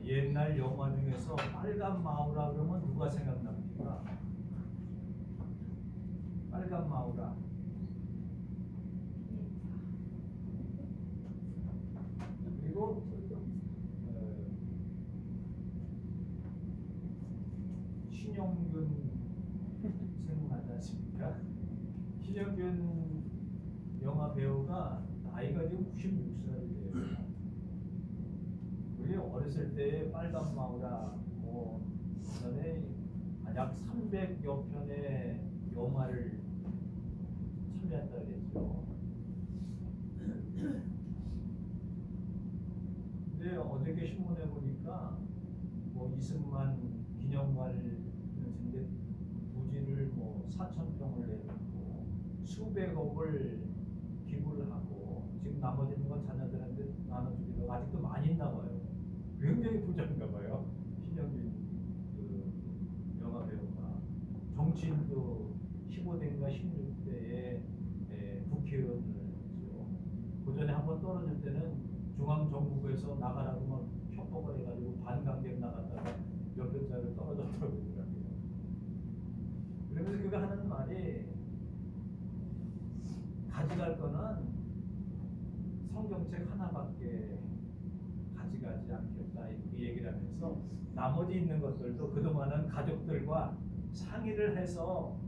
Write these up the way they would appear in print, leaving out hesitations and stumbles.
옛날 영화 중에서 빨간 마우라 그러면 누가 생각납니까? 빨간 마우라. 그리고 신영균 생각나지 않습니까? 신영균 영화 배우가 나이가 지금 96살이에요. 우리 어렸을 때 빨간 마우라, 그다음에 약 300여 편의 영화를 참여했다 그랬죠. 근데 어저께 신문에 보니까 이승만 기념관인데 부지를 4,000평을 내놓고 수백억을 기부를 하고 지금 나머지 있는 건 자녀들한테 나눠주기도 아직도 많이 있나 봐요. 굉장히 부자인가 봐요. 신영균 그 영화 배우가. 정치인도 15대인가 16대에 국회의원을 했죠. 그 전에 한번 떨어질 때는 중앙정부에서 나가라고 막 협박을 해가지고 반강경 나갔다가 몇 편짜리 떨어졌다고 그러더라고요. 그러면서 그가 하는 말이 가져갈 거는 성경책 하나밖에 가져가지 않겠다 이렇게 얘기를 하면서 나머지 있는 것들도 그동안은 가족들과 상의를 해서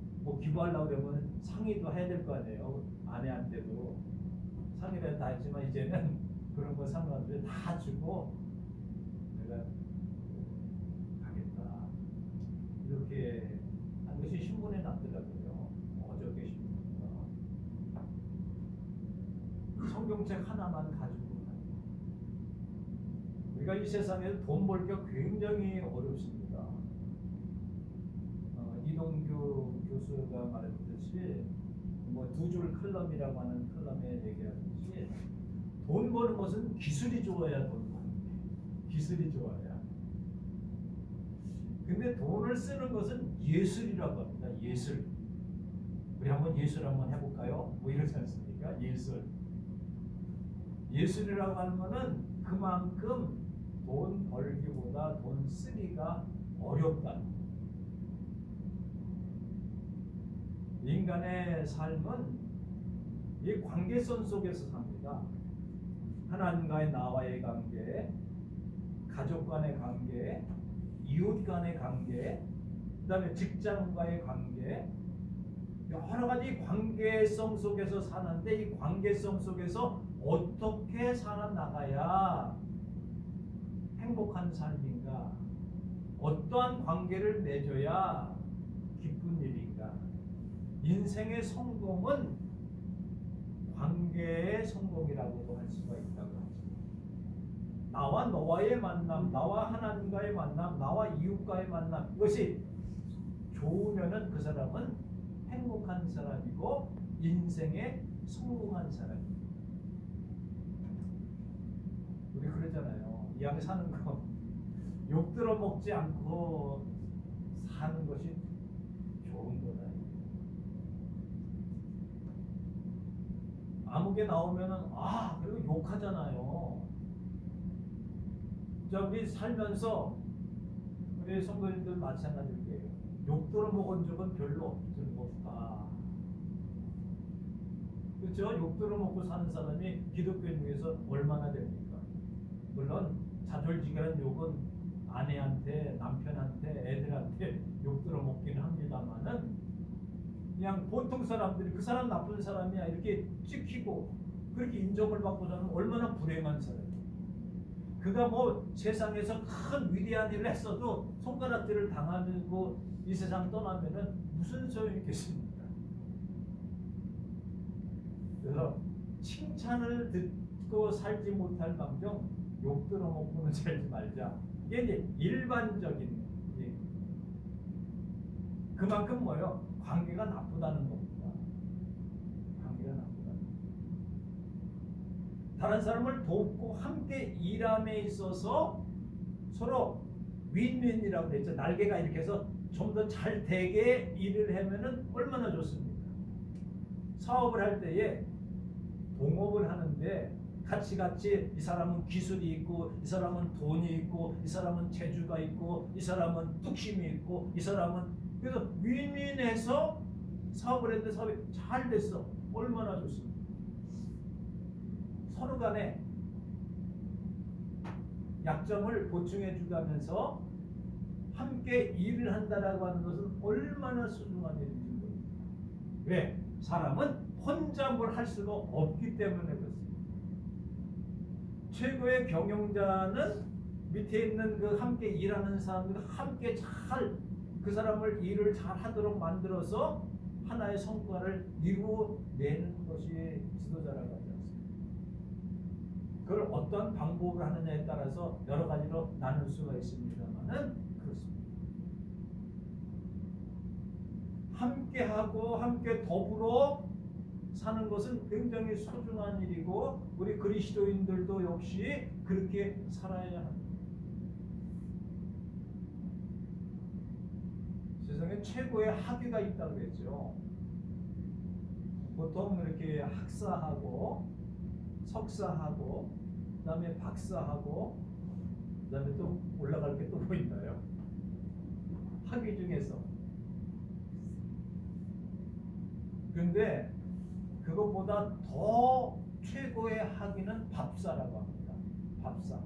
기부하려고 그러면 상의도 해야 될 거 아니에요. 아내한테도 상의를 다 했지만 이제는 그런 거 상관없이 다 주고 내가 가겠다 이렇게 한 것이 신문에 났더라고요. 어저께 신문에. 성경책 하나만 가지고 우리가 이 세상에서 돈 벌기가 굉장히 어렵습니다. 이동규 교수가 말했듯이 두 줄 클럽이라고 하는 클럽에 얘기하듯이 돈 버는 것은 기술이 좋아야 돈 버는 게 기술이 좋아야. 근데 돈을 쓰는 것은 예술이라고 합니다. 예술. 우리 한번 예술 한번 해볼까요? 이러지 않습니까? 예술. 예술이라고 하는 것은 그만큼 돈 벌기보다 돈 쓰기가 어렵다. 인간의 삶은 이 관계선 속에서 삽니다. 하나님과의 나와의 관계, 가족 간의 관계, 이웃 간의 관계, 그 다음에 직장과의 관계, 여러 가지 관계성 속에서 사는데 이 관계성 속에서 어떻게 살아나가야 행복한 삶인가? 어떠한 관계를 맺어야 기쁜 일인가? 인생의 성공은 관계의 성공이라고도 할 수가 있다고 하죠. 나와 너와의 만남, 나와 하나님과의 만남, 나와 이웃과의 만남, 이것이 좋으면은 그 사람은 행복한 사람이고 인생에 성공한 사람입니다. 우리 그러잖아요. 이 안에 사는 거 욕 들어 먹지 않고 사는 것이 좋은 거다. 아무개 나오면은 그리고 욕하잖아요. 자, 우리 살면서 우리 성도님들 마찬가지일 거예요. 욕 들어 먹은 적은 별로 없다. 그렇죠? 욕 들어 먹고 사는 사람이 기독교인 중에서 얼마나 됩니까? 물론 자졸지결한 욕은 아내한테, 남편한테, 애들한테 욕 들어 먹기는 합니다만은 그냥 보통 사람들이 그 사람 나쁜 사람이야 이렇게 찍히고 그렇게 인정을 받고 사는 얼마나 불행한 사람이에요. 그가 세상에서 큰 위대한 일을 했어도 손가락질을 당하고 이 세상 떠나면은 무슨 소용이 있겠습니까? 그래서 칭찬을 듣고 살지 못할 망정 욕 들어먹고는 살지 말자. 이게 이제 일반적인 그만큼 관계가 나쁘다는 겁니다. 관계가 나쁘다는 겁니다. 다른 사람을 돕고 함께 일함에 있어서 서로 윈윈이라고 그랬죠. 날개가 이렇게 해서 좀 더 잘 되게 일을 하면은 얼마나 좋습니까? 사업을 할 때에 동업을 하는데 같이 이 사람은 기술이 있고, 이 사람은 돈이 있고, 이 사람은 재주가 있고, 이 사람은 뚝심이 있고, 이 사람은 그래서 윈윈해서 사업을 했는데 사업이 잘 됐어. 얼마나 좋습니까? 서로 간에 약점을 보충해 주가면서 함께 일을 한다라고 하는 것은 얼마나 소중한 일인지 모릅니다. 왜? 사람은 혼자 뭘 할 수가 없기 때문에 그렇습니다. 최고의 경영자는 밑에 있는 그 함께 일하는 사람들 함께 잘 그 사람을 일을 잘 하도록 만들어서 하나의 성과를 이루어내는 것이 지도자라고 하지 않습니까? 그걸 어떤 방법을 하느냐에 따라서 여러 가지로 나눌 수가 있습니다만은 그렇습니다. 함께하고 함께 더불어 사는 것은 굉장히 소중한 일이고 우리 그리스도인들도 역시 그렇게 살아야 합니다. 세상에 최고의 학위가 있다고 그랬죠. 보통 이렇게 학사하고 석사하고 그다음에 박사하고 그다음에 또 올라갈 게 또 뭐 있나요? 학위 중에서. 근데 그것보다 더 최고의 학위는 밥사라고 합니다. 밥사.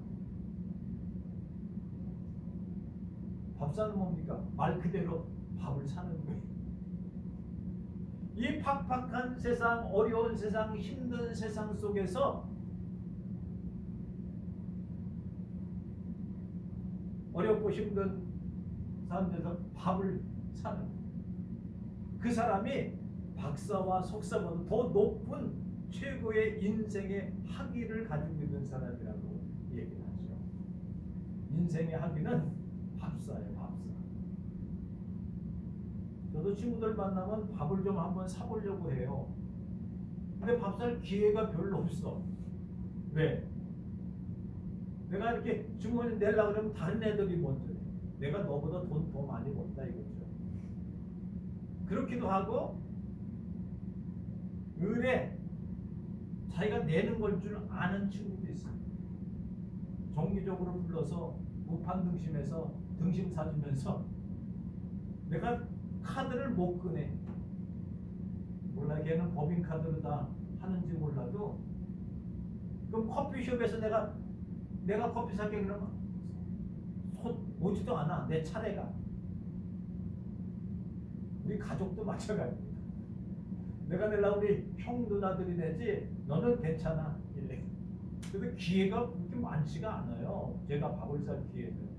밥사는 뭡니까? 말 그대로 밥을 사는 거예요. 이 팍팍한 세상, 어려운 세상, 힘든 세상 속에서 어렵고 힘든 사람들에서 밥을 사는 거예요. 그 사람이 박사와 석사보다 더 높은 최고의 인생의 학위를 가지고 있는 사람이라고 얘기를 하죠. 인생의 학위는 밥사예요, 밥사. 저도 친구들 만나면 밥을 좀 한번 사보려고 해요. 근데 밥 살 기회가 별로 없어. 왜? 내가 이렇게 주머니 내려고 그러면 다른 애들이 먼저 해. 내가 너보다 돈 더 많이 번다 이거죠. 그렇기도 하고 을에 자기가 내는 걸 줄 아는 친구도 있습니다. 정기적으로 불러서 우판등심에서 등심 사주면서 내가 카드를 못 꺼내. 몰라 걔는 법인카드로 다 하는지 몰라도 그럼 커피숍에서 내가 커피 살게 그러면 오지도 않아. 내 차례가. 우리 가족도 마찬가지입니다. 내가 내려고 우리 형 누나들이 내지 너는 괜찮아 이래. 그래도 기회가 그렇게 많지가 않아요. 제가 밥을 살 기회는.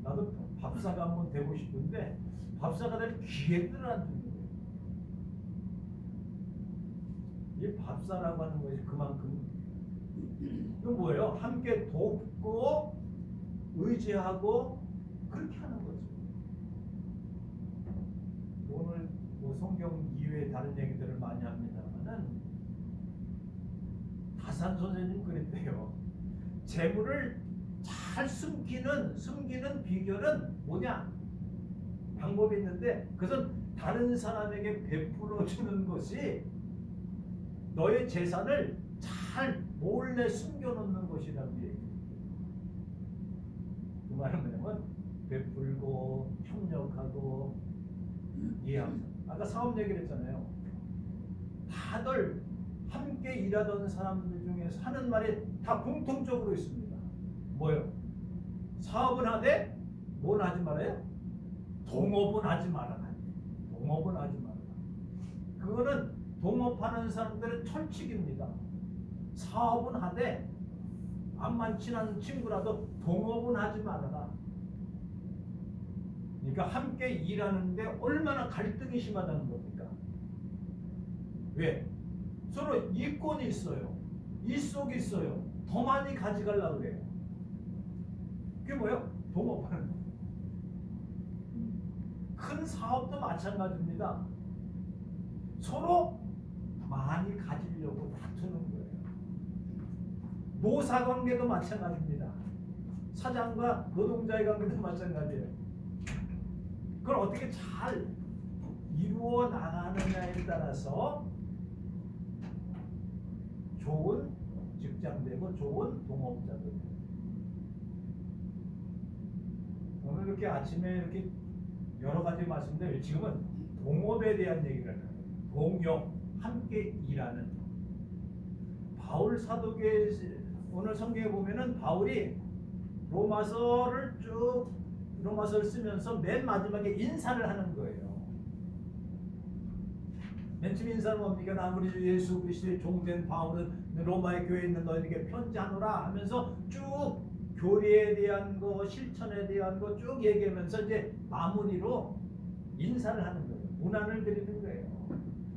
나도 밥사가 한번 되고 싶은데 밥사가 될 기회들을 안 주는 거예요. 이 밥사라고 하는 것이 그만큼 이건 뭐예요? 함께 돕고 의지하고 그렇게 하는 거죠. 오늘 뭐 성경 이외에 다른 얘기들을 많이 합니다만은 다산 선생님 그랬대요. 재물을 잘 숨기는 비결은 뭐냐? 방법이 있는데 그것은 다른 사람에게 베풀어 주는 것이 너의 재산을 잘 몰래 숨겨놓는 것이라고 얘기해요. 그 말은 뭐냐면 베풀고 협력하고 이해하면서 아까 사업 얘기를 했잖아요. 다들 함께 일하던 사람들 중에서 하는 말이 다 공통적으로 있습니다. 뭐요? 사업은 하되 뭘 하지 말아요? 동업은 하지 말아라. 동업은 하지 말아라. 그거는 동업하는 사람들은 철칙입니다. 사업은 하되 암만 친한 친구라도 동업은 하지 말아라. 그러니까 함께 일하는데 얼마나 갈등이 심하다는 겁니까? 왜? 서로 이권이 있어요. 이속이 있어요. 더 많이 가져가려고 그래요. 그게 뭐예요? 동업하는 거. 큰 사업도 마찬가지입니다. 서로 많이 가지려고 다투는 거예요. 노사관계도 마찬가지입니다. 사장과 노동자의 관계도 마찬가지예요. 그걸 어떻게 잘 이루어 나가느냐에 따라서 좋은 직장 되고 좋은 동업자도 되고. 오늘 이렇게 아침에 이렇게 여러 가지 말씀들, 지금은 동업에 대한 얘기를 해요. 동역, 함께 일하는. 바울 사도계 오늘 성경에 보면은 바울이 로마서를 쓰면서 맨 마지막에 인사를 하는 거예요. 맨 처음 인사는 뭡니까? 나 우리 주 예수 그리스도의 종된 바울은 로마의 교회에 있는 너희에게 편지하노라 하면서 쭉 교리에 대한 거, 실천에 대한 거 쭉 얘기하면서 이제 마무리로 인사를 하는 거예요. 문안을 드리는 거예요.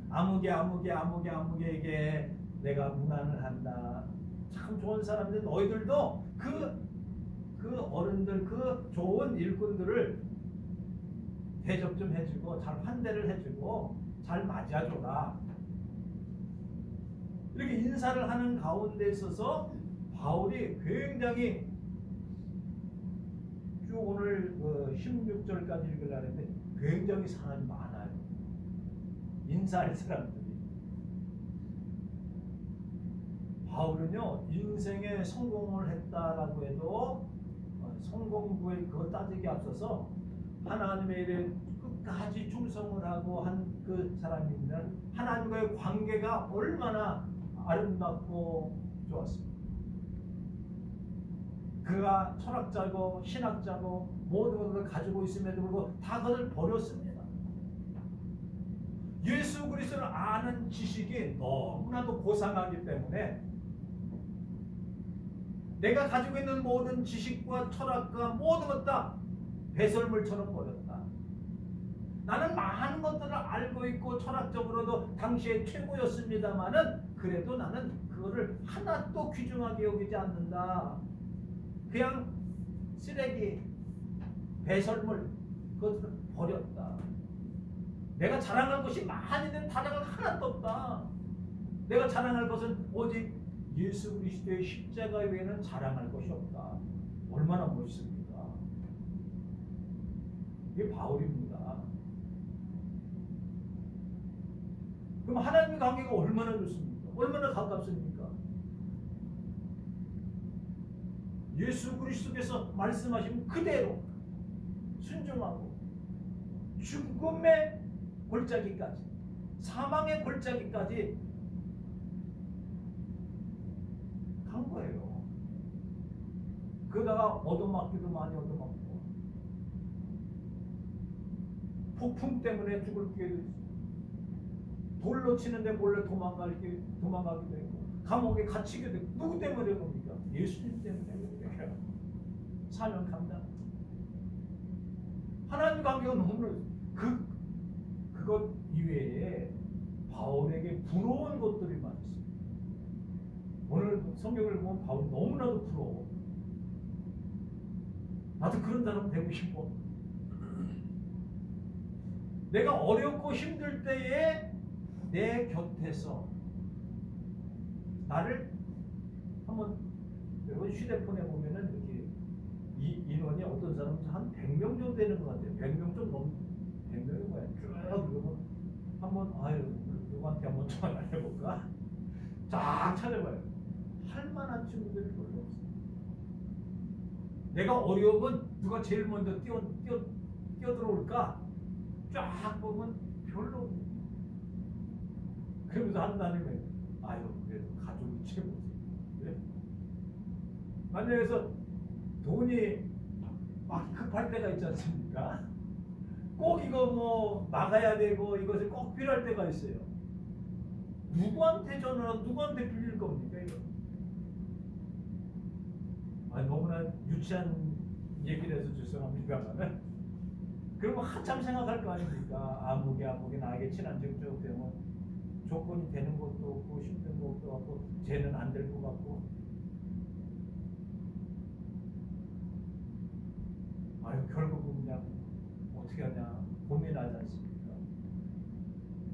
아무개에게 내가 문안을 한다. 참 좋은 사람들, 너희들도 그 어른들, 그 좋은 일꾼들을 대접 좀 해주고 잘 환대를 해주고 잘 맞이해줘라. 이렇게 인사를 하는 가운데 있어서 바울이 굉장히 쭉 오늘 16절까지 읽으려고 했는데 굉장히 사람이 많아요. 인사할 사람들이. 바울은요, 인생에 성공을 했다라고 해도 성공부에 그거 따지기 앞서서 하나님의 일에 끝까지 충성을 하고 한 그 사람입니다. 하나님과의 관계가 얼마나 아름답고 좋았습니다. 그가 철학자고 신학자고 모든 것을 가지고 있음에도 불구하고 다 그것을 버렸습니다. 예수 그리스도를 아는 지식이 너무나도 고상하기 때문에 내가 가지고 있는 모든 지식과 철학과 모든 것 다 배설물처럼 버렸다. 나는 많은 것들을 알고 있고 철학적으로도 당시에 최고였습니다마는 그래도 나는 그거를 하나도 귀중하게 여기지 않는다. 그냥 쓰레기, 배설물, 그것을 버렸다. 내가 자랑할 것이 많이 된 자랑은 하나도 없다. 내가 자랑할 것은 오직 예수 그리스도의 십자가 외에는 자랑할 것이 없다. 얼마나 멋있습니까? 이게 바울입니다. 그럼 하나님의 관계가 얼마나 좋습니까? 얼마나 가깝습니까? 예수 그리스도께서 말씀하신 그대로 순종하고 죽음의 골짜기까지, 사망의 골짜기까지 간 거예요. 그러다가 얻어맞기도 많이 얻어맞고 폭풍 때문에 죽을 기회도 있어요. 돌로 치는데 몰래 도망가기도 되고 감옥에 갇히게 되고. 누구 때문에 봅니까? 예수님 때문에 그래요. 사명 감당. 하나님 관계가 너무 그것 이외에 바울에게 부러운 것들이 많았어요. 오늘 성경을 보면 바울이 너무나도 부러워. 나도 그런 사람 되고 싶어. 내가 어렵고 힘들 때에 내 곁에서 나를 한번, 여러분 휴대폰에 보면은 이렇게 인원이 어떤 사람은 한 100명 정도 되는 것 같아요. 100명 좀 넘, 100명이 뭐야? 쭉 그러면 한번 누구한테 한번 전화해볼까? 쫙 찾아봐요. 할 만한 친구들이 별로 없어요. 내가 어려우면 누가 제일 먼저 뛰어들어올까? 쫙 보면 별로 없어요. 그러면서 한다는 거예요. 그래도 가족이 최고지. 네? 만약에서 돈이 막 급할 때가 있지 않습니까? 꼭 이거 뭐 나가야 되고 이것이 꼭 필요할 때가 있어요. 누구한테 전화하고 누구한테 빌릴 겁니까 이거? 너무나 유치한 얘기를 해서 죄송합니다만은 그러면 한참 생각할 거 아닙니까? 아무개 나에게 친한 직접 되면 조건이 되는 것도 없고 힘든 것도 없고 쟤는 안 될 것 같고 결국은 그냥 어떻게 하냐 고민하지 않습니까?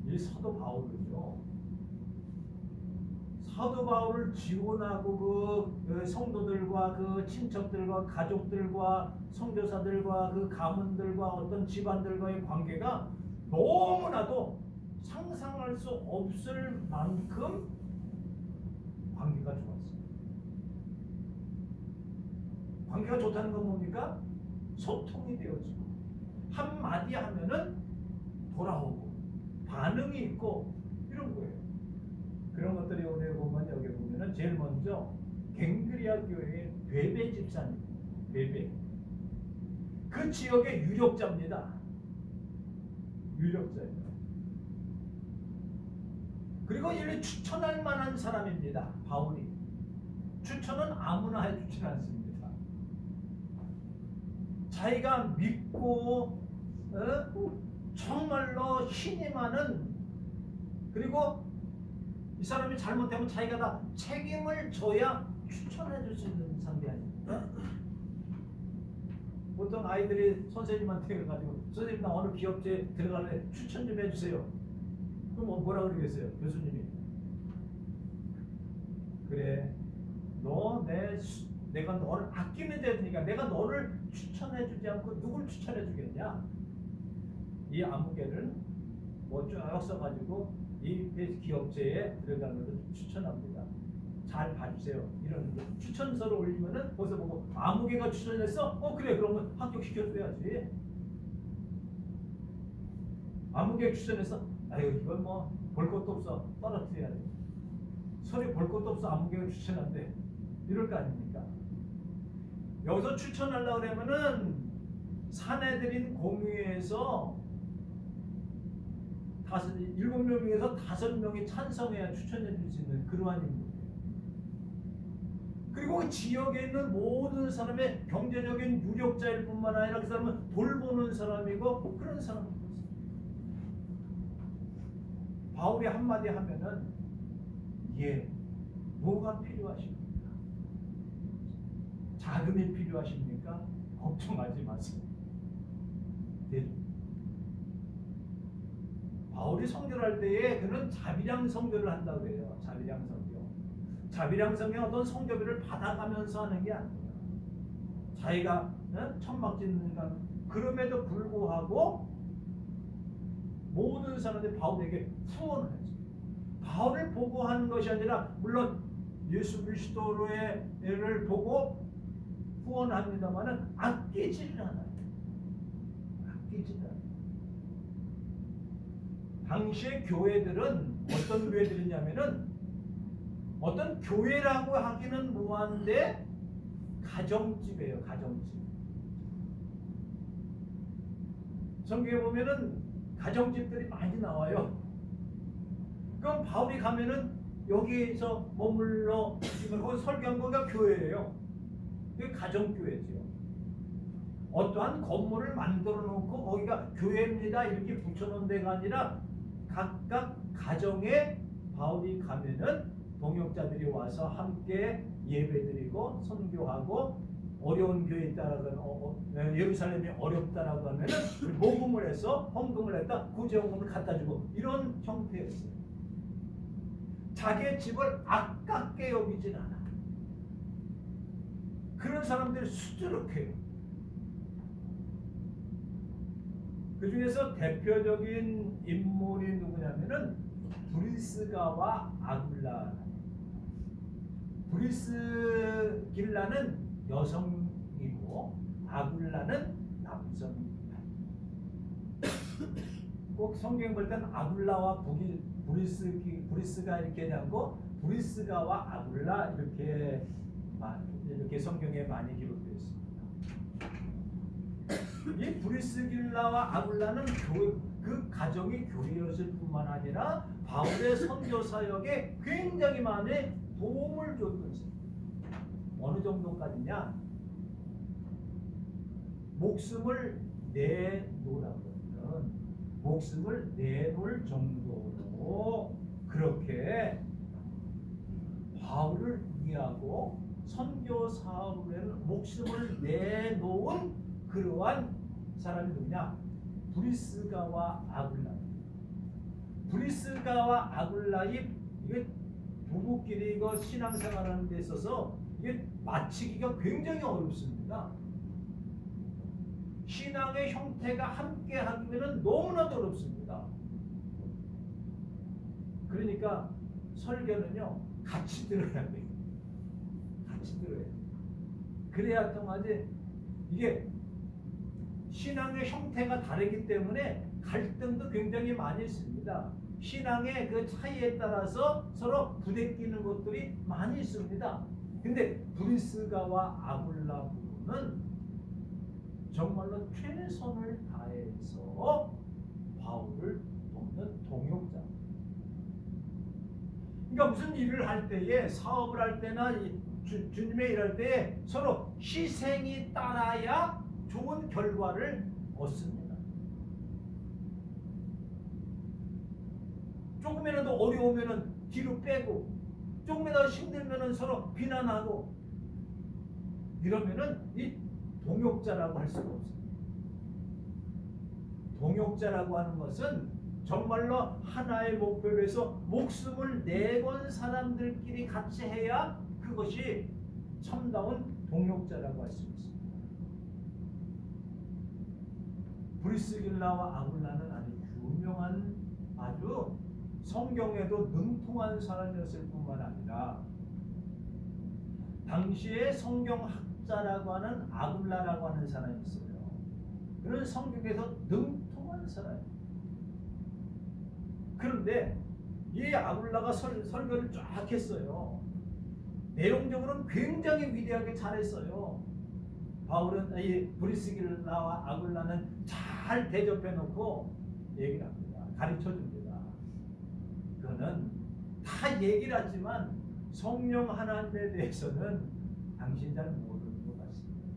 이 사도 바울은요, 사도 바울을 지원하고 그 성도들과 그 친척들과 가족들과 선교사들과 그 가문들과 어떤 집안들과의 관계가 너무나도 상상할 수 없을 만큼 관계가 좋았어요. 관계가 좋다는 건 뭡니까? 소통이 되어지고 한마디 하면은 돌아오고 반응이 있고 이런 거예요. 그런 것들이 오늘 보면 여기 보면은 제일 먼저 갱그리아 교회의 베베 집사님, 베베 그 지역의 유력자입니다. 유력자예요. 그리고 이를 추천할 만한 사람입니다. 바울이 추천은 아무나 해주진 않습니다. 자기가 믿고 정말로 신임하는, 그리고 이 사람이 잘못되면 자기가 다 책임을 져야 추천해 줄 수 있는 상대 아닙니까? 보통 아이들이 선생님한테 가지고 선생님 나 어느 기업체에 들어갈래 추천 좀 해주세요. 그럼 뭐라 그러겠어요? 교수님이 그래 내가 너를 아끼는 자니까 내가 너를 추천해주지 않고 누굴 추천해주겠냐? 이 아무개를 쭉 써가지고 이 기업체에 들어가는 것을 추천합니다. 잘 봐주세요. 이런 추천서를 올리면은 거기서 보고 아무개가 추천했어? 그래 그러면 합격시켜줘야지. 아무개 추천해서 아유 이건 뭐 볼 것도 없어 떨어뜨려야 돼. 서류 볼 것도 없어 아무개가 추천한대. 이럴 거 아닙니까? 여기서 추천하려고 그러면은 사내들인 공유에서 7명 중에서 5명이 찬성해야 추천해 줄 수 있는 그러한 인물이에요. 그리고 지역에 있는 모든 사람의 경제적인 유력자일 뿐만 아니라 그 사람은 돌보는 사람이고 그런 사람입니다. 바울이 한마디 하면은 뭐가 필요하십니까? 자금이 필요하십니까? 걱정하지 마세요. 바울이 선교를 할 때에 그는 자비량 선교를 한다고 해요. 자비량 선교. 자비량 선교는 어떤 선교비를 받아가면서 하는 게 아니에요. 자기가 천막 짓는 건 그럼에도 불구하고 모든 사람들이 바울에게 후원을 했어요. 바울을 보고 하는 것이 아니라 물론 예수 그리스도의 애를 보고 후원합니다만은 아끼지를 않아요. 아끼지를 않아요. 당시의 교회들은 어떤 교회들이냐면은 어떤 교회라고 하기는 뭐한데 가정집이에요. 가정집. 성경에 보면은 가정집들이 많이 나와요. 그럼 바울이 가면은 여기에서 머물러 거기 설교한 거가 교회예요. 그게 가정교회죠. 어떠한 건물을 만들어 놓고 거기가 교회입니다 이렇게 붙여놓은 데가 아니라 각각 가정에 바울이 가면은 동역자들이 와서 함께 예배드리고 선교하고 어려운 교회에 있다라고 예루살렘이 어렵다라고 하면은 모금을 해서 헌금을 했다 구제헌금을 갖다 주고 이런 형태였어요. 자기의 집을 아깝게 여기진 않아. 그런 사람들이 수두룩해요. 그 중에서 대표적인 인물이 누구냐면은 브리스가와 아굴라. 브리스길라는 여성이고 아굴라는 남성입니다. 꼭 성경 볼 때는 아굴라와 브리스가 이렇게 되고 브리스가와 아굴라 이렇게 성경에 많이 기록되어 있습니다. 이 브리스길라와 아굴라는 그 가정이 교회였을 뿐만 아니라 바울의 선교 사역에 굉장히 많이 도움을 줬던 사람. 어느 정도까지냐? 목숨을 내놓으라면 목숨을 내놓을 정도로 그렇게 바울을 위하고 선교 사업에는 목숨을 내놓은 그러한 사람이 누구냐? 브리스가와 아굴라. 브리스가와 아굴라이 이게 부부끼리 이거 신앙생활하는 데 있어서 이게 마치기가 굉장히 어렵습니다. 신앙의 형태가 함께 하기에는 너무나도 어렵습니다. 그러니까 설교는요 같이 들어야 돼. 같이 들어야 돼. 그래야 통하지. 이게 신앙의 형태가 다르기 때문에 갈등도 굉장히 많이 있습니다. 신앙의 그 차이에 따라서 서로 부대끼는 것들이 많이 있습니다. 근데 브리스가와 아굴라 부부는 정말로 최선을 다해서 바울을 돕는 동역자. 그러니까 무슨 일을 할 때에, 사업을 할 때나 주님의 일할 때에 서로 희생이 따라야 좋은 결과를 얻습니다. 조금이라도 어려우면은 뒤로 빼고, 조금이라도 힘들면은 서로 비난하고, 이러면은 이 동역자라고 할 수가 없습니다. 동역자라고 하는 것은 정말로 하나의 목표를 위해서 목숨을 내건 사람들끼리 같이 해야 그것이 참다운 동역자라고 할 수 있습니다. 브리스길라와 아굴라는 아주 유명한, 아주 성경에도 능통한 사람이었을 뿐만 아니라 당시에 성경학자라고 하는 아굴라라고 하는 사람이 있어요. 그런 성경에서 능통한 사람이에요. 그런데 이 아굴라가 설교를 쫙 했어요. 내용적으로는 굉장히 위대하게 잘했어요. 바울은, 이 브리스길라와 아굴라는 잘 대접해 놓고 얘기를 합니다. 가르쳐 줍니다. 그거는 다 얘기를 하지만 성령 하나님에 대해서는 당신 잘 모르는 것 같습니다.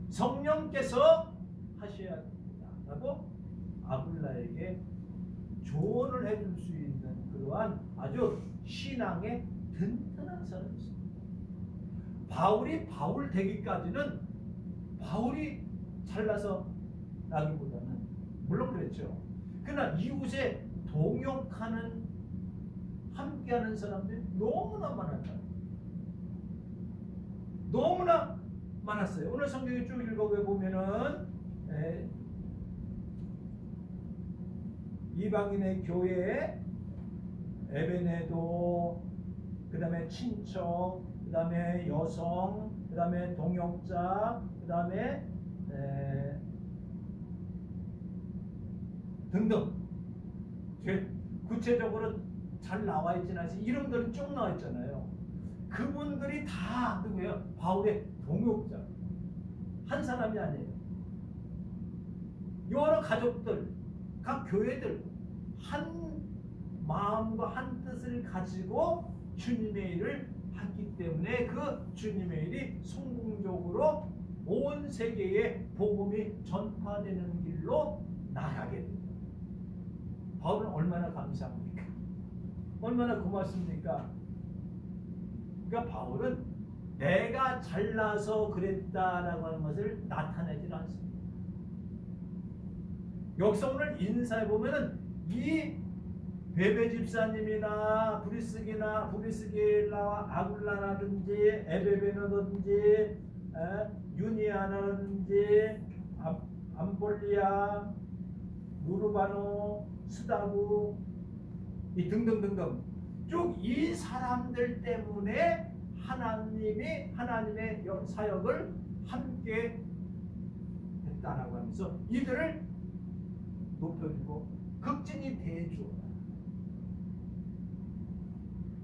성령께서 하셔야 됩니다. 라고 아굴라에게 조언을 해줄 수 있는 그러한 아주 신앙의 든든한 사람이었습니다. 바울이 바울 되기까지는 바울이 잘나서 라기보다는 물론 그랬죠. 그러나 이웃에 동역하는, 함께하는 사람들이 너무나 많았어요. 너무나 많았어요. 오늘 성경에 쭉 읽어보면은 이방인의 교회, 에베네도, 그 다음에 친척, 그 다음에 여성, 그 다음에 동역자, 그 다음에 등등. 구체적으로 잘 나와 있지는 않지, 이름들은 쭉 나와 있잖아요. 그분들이 다 누구예요? 바울의 동역자. 한 사람이 아니에요. 여러 가족들, 각 교회들 한 마음과 한 뜻을 가지고 주님의 일을 했기 때문에 그 주님의 일이 성공적으로 온 세계에 복음이 전파되는 길로 나가게 됩니다. 바울은 얼마나 감사합니까? 얼마나 고맙습니까? 그러니까 바울은 내가 잘나서 그랬다라고 하는 것을 나타내지 않습니다. 여기서 오늘 인사해 보면은 이 베베 집사님이나 브리스길라와 아굴라라든지 에베베너든지 유니아나든지 암볼리아, 누르바노, 스다부 이 등등등등 쭉 이 사람들 때문에 하나님의 사역을 함께 했다라고 하면서 이들을 높여주고 극진히 대해주어라.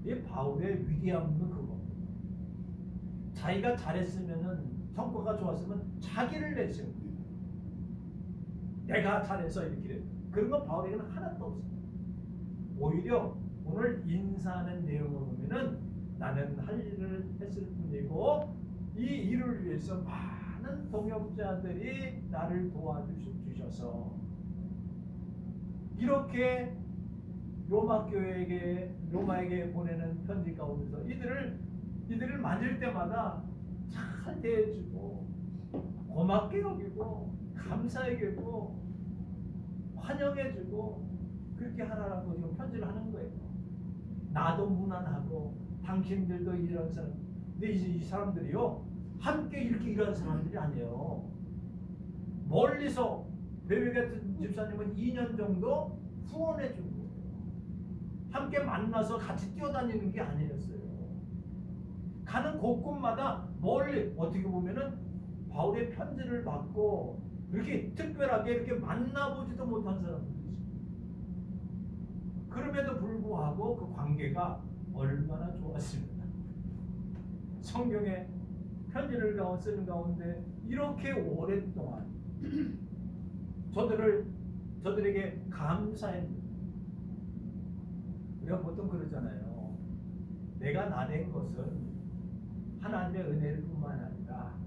이 바울의 위대함은 그겁니다. 자기가 잘했으면은, 성과가 좋았으면 자기를 내세웁니다. 내가 잘해서 이렇게. 그런 건 바울에게는 하나도 없습니다. 오히려 오늘 인사하는 내용을 보면은 나는 할 일을 했을 뿐이고 이 일을 위해서 많은 동역자들이 나를 도와주셔서 이렇게 로마에게 보내는 편지 가운데서 이들을 만질 때마다 잘 대해주고 고맙게 여기고 감사히 여기고 환영해주고 그렇게 하라고 지금 편지를 하는 거예요. 나도 무난하고 당신들도 이런 사람. 근데 이제 이 사람들이요 함께 이렇게 일하는 사람들이 아니에요. 멀리서 베베 같은 집사님은 2년 정도 후원해 준 거예요. 함께 만나서 같이 뛰어다니는 게 아니었어요. 가는 곳곳마다 멀리 어떻게 보면은 바울의 편지를 받고 이렇게 특별하게 이렇게 만나보지도 못한 사람들이 있어요. 그럼에도 불구하고 그 관계가 얼마나 좋았습니다. 성경에 편지를 쓰는 가운데 이렇게 오랫동안 저들에게 감사했는데, 우리가 보통 그러잖아요. 내가 나된 것은 하나님의 은혜일 뿐만 아니라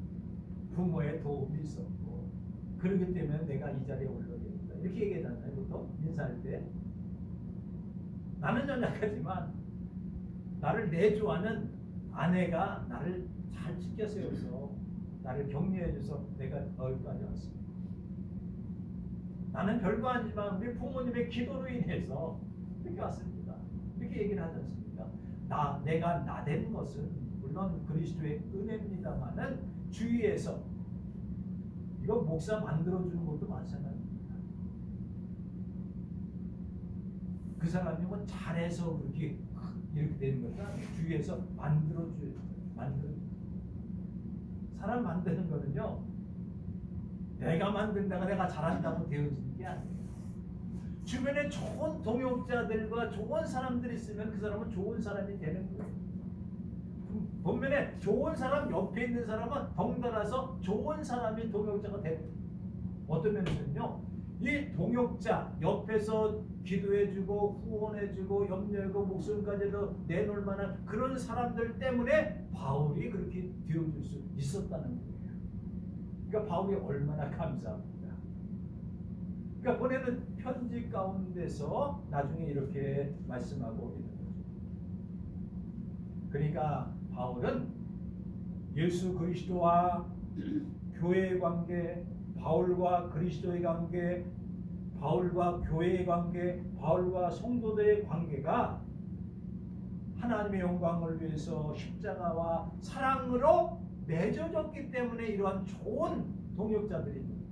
부모의 도움이 있었고, 그렇기 때문에 내가 이 자리에 올라게 됩니다. 이렇게 얘기하잖아요. 보통 인사할 때. 나는 연약하지만 나를 내조하는 아내가 나를 잘 지켜 세워서 나를 격려해줘서 내가 여기까지 왔습니다. 나는 별거 아니지만 우리 부모님의 기도로 인해서 이렇게 왔습니다. 이렇게 얘기를 하지 않습니까? 내가 나된 것은 물론 그리스도의 은혜입니다만은 주위에서, 이거 목사 만들어주는 것도 마찬가지입니다. 그 사람이 뭐 잘해서 그렇게 이렇게 되는 것도 아니에요. 주위에서 사람 만드는 거는요, 내가 만든다가 내가 잘한다고 되어지는 게 아니에요. 주변에 좋은 동역자들과 좋은 사람들이 있으면 그 사람은 좋은 사람이 되는 거예요. 반면에 좋은 사람 옆에 있는 사람은 덩달아서 좋은 사람이 동역자가 되는 거예요. 어떤 면에서는요, 이 동역자 옆에서 기도해주고 후원해주고 염려하고 목숨까지도 내놓을 만한 그런 사람들 때문에 바울이 그렇게 되어줄 수 있었다는 거예요. 그러니까 바울이 얼마나 감사합니다. 그러니까 보내는 편지 가운데서 나중에 이렇게 말씀하고 있는 거죠. 그러니까 바울은 예수 그리스도와 교회의 관계, 바울과 그리스도의 관계, 바울과 교회의 관계, 바울과 성도들의 관계가 하나님의 영광을 위해서 십자가와 사랑으로 맺어졌기 때문에 이러한 좋은 동역자들입니다.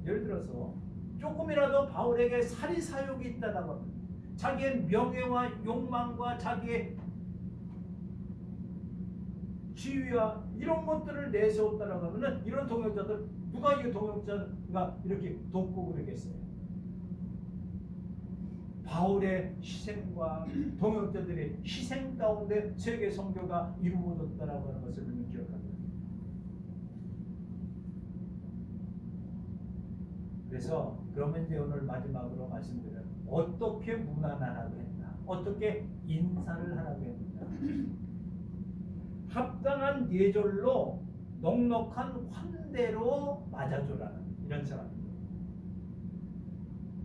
예를 들어서 조금이라도 바울에게 사리사욕이 있다라고 합니다. 자기의 명예와 욕망과 자기의 지위와 이런 것들을 내세웠다라고 하면은 이런 동역자들, 누가 이 동역자가 이렇게 돕고 그러겠어요? 바울의 희생과 동역자들의 희생 가운데 세계 선교가 이루어졌다라고 하는 것을 우리는 기억합니다. 그래서 그러면 이제 오늘 마지막으로 말씀드려요. 어떻게 문안하라고 했나? 어떻게 인사를 하라고 했나? 합당한 예절로 넉넉한 환대로 맞아줘라는 이런 사람입니다.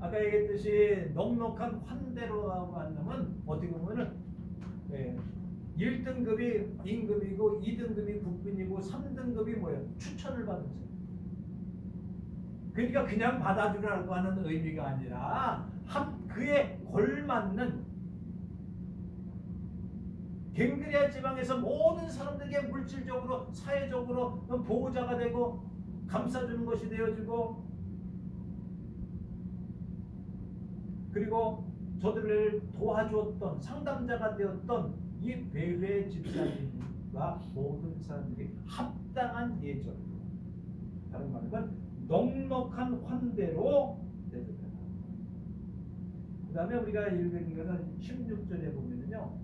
아까 얘기했듯이 넉넉한 환대로 하면 어떻게 보면은 1등급이 임금이고 2등급이 국빈이고 3등급이 뭐예요? 추천을 받은 사람. 그러니까 그냥 받아주라고 하는 의미가 아니라 그에 걸맞는 갱그리아 지방에서 모든 사람들에게 물질적으로 사회적으로 보호자가 되고 감싸주는 것이 되어지고, 그리고 저들을 도와주었던 상담자가 되었던 이 베베 집사님과 모든 사람들이 합당한 예절로, 다른 말은 넉넉한 환대로 대접해라. 그 다음에 우리가 읽은 것은 16절에 보면은요,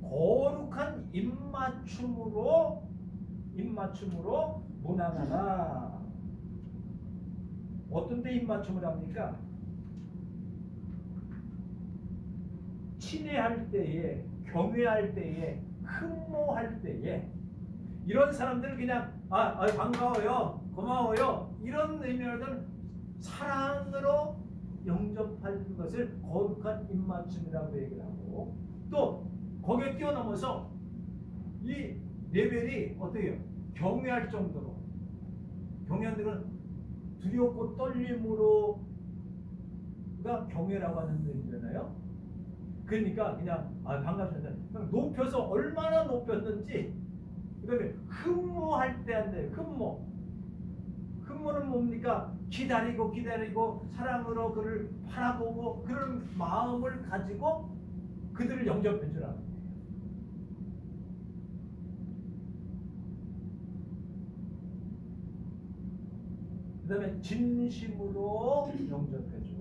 거룩한 입맞춤으로 문안하라. 어떤 데 입맞춤을 합니까? 친애할 때에, 경외할 때에, 흠모할 때에, 이런 사람들을 그냥 반가워요, 고마워요, 이런 의미로는 사랑으로 영접할 것을 거룩한 입맞춤이라고 얘기를 하고, 또 거기에 뛰어넘어서 이 레벨이 어떻게 해요? 경외할 정도로, 경외하는 것은 두렵고 떨림으로가 경외라고 하는 의미잖아요. 그러니까 그냥 반갑습니다. 그냥 높여서 얼마나 높였는지. 그다음에 흠모할 때 한대요. 흠모는 뭡니까? 기다리고 사랑으로 그를 바라보고 그런 마음을 가지고 그들을 영접해 주라는 거예요. 그 다음에 진심으로 영접해 주라.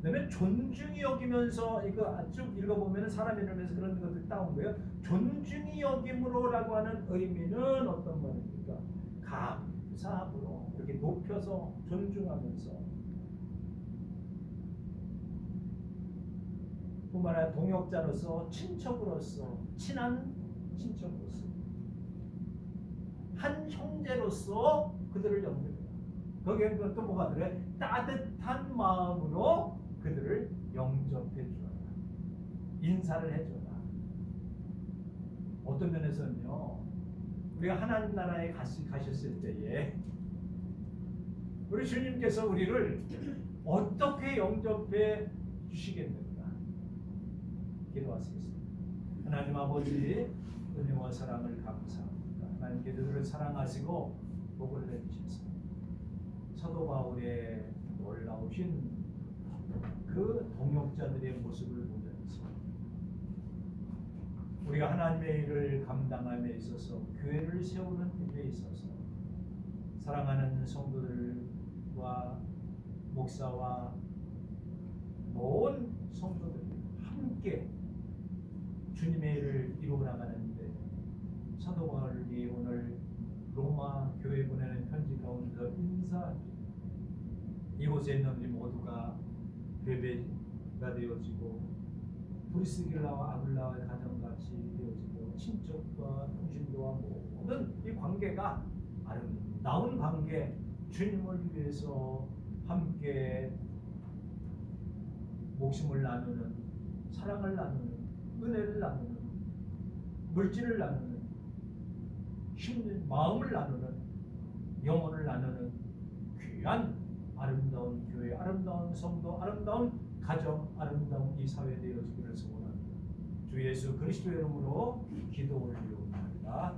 그 다음에 존중히 여기면서, 이거 쭉 읽어보면 사람 이름에서 그런 것들 따온 거예요. 존중히 여김으로라고 하는 의미는 어떤 말입니까? 감사함으로 이렇게 높여서 존중하면서, 뿐만 아니라 동역자로서, 친척으로서, 친한 친척으로서, 한 형제로서 그들을 영접해라. 거기에 또 뭐가 들어요? 따뜻한 마음으로 그들을 영접해 주라. 인사를 해줘라. 어떤 면에서는요, 우리가 하나님 나라에 가셨을 때에 우리 주님께서 우리를 어떻게 영접해 주시겠는가 기도하시겠습니다. 하나님 아버지, 은혜와 사랑을 감사합니다. 하나님께서 우리를 사랑하시고 복을 내주셔서 사도 바울의 놀라우신 그 동역자들의 모습을 보면서 우리가 하나님의 일을 감당함에 있어서, 교회를 세우는 일에 있어서 사랑하는 성도들과 목사와 모든 성도들이 함께 주님의 일을 이루어 나가는데, 사도 바울이 오늘 로마 교회 보내는 편지 가운데서 인사하죠. 이곳에 있는 우리 모두가 베베가 되어지고 브리스길라와 아굴라와의 가정같이 되어지고 친척과 통신도와 모든 이 관계가 아름다운 관계, 주님을 위해서 함께 목숨을 나누는, 사랑을 나누는, 은혜를 나누는, 물질을 나누는, 힘, 마음을 나누는, 영혼을 나누는 귀한 아름다운 교회, 아름다운 성도, 아름다운 가정, 아름다운 이 사회 되어지기를 소원합니다. 주 예수 그리스도의 이름으로 기도 올리옵나이다.